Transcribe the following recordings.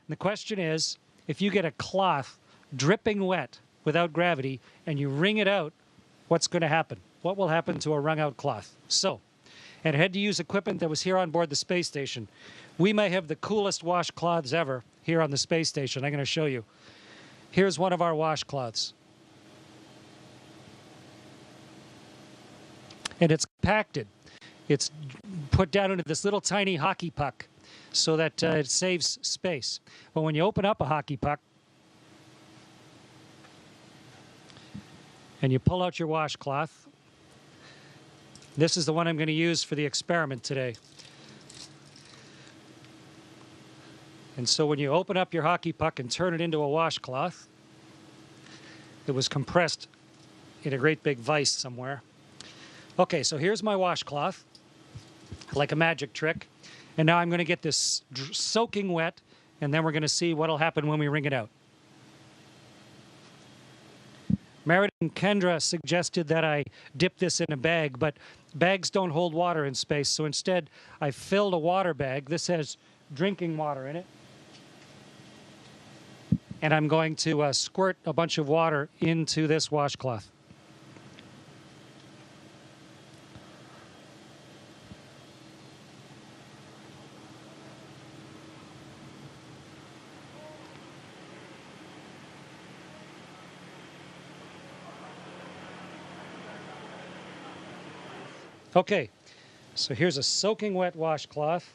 The question is, if you get a cloth dripping wet without gravity and you wring it out, what's going to happen? What will happen to a wrung out cloth? So, and I had to use equipment that was here on board the space station. We may have the coolest washcloths ever here on the space station. I'm going to show you. Here's one of our washcloths. And it's compacted. It's put down into this little tiny hockey puck so that it saves space. But when you open up a hockey puck and you pull out your washcloth, this is the one I'm going to use for the experiment today. And so when you open up your hockey puck and turn it into a washcloth, it was compressed in a great big vise somewhere. Okay, so here's my washcloth, like a magic trick. And now I'm going to get this soaking wet, and then we're going to see what will happen when we wring it out. Meredith and Kendra suggested that I dip this in a bag, but bags don't hold water in space. So instead, I filled a water bag. This has drinking water in it. And I'm going to squirt a bunch of water into this washcloth. Okay, so here's a soaking wet washcloth.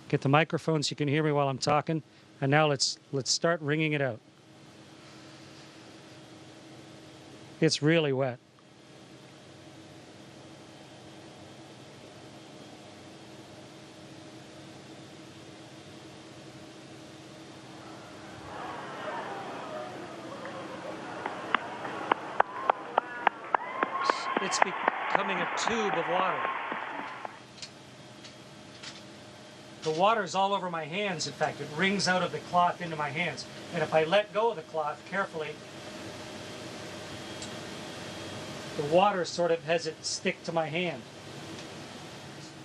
Get the microphone so you can hear me while I'm talking. And now let's start wringing it out. It's really wet. It's becoming a tube of water. The water's all over my hands, in fact. It wrings out of the cloth into my hands. And if I let go of the cloth carefully, the water sort of has it stick to my hand.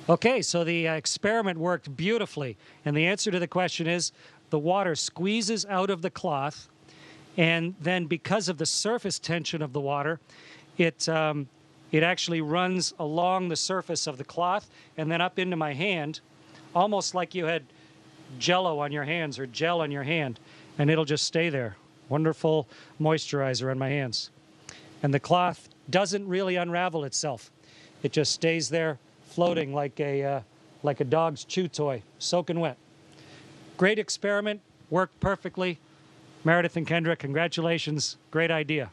Okay, so the experiment worked beautifully. And the answer to the question is the water squeezes out of the cloth, and then because of the surface tension of the water, it actually runs along the surface of the cloth and then up into my hand, almost like you had Jell-O on your hands or gel on your hand, and it'll just stay there. Wonderful moisturizer on my hands. And the cloth doesn't really unravel itself. It just stays there floating like a dog's chew toy, soaking wet. Great experiment, worked perfectly. Meredith and Kendra, congratulations. Great idea.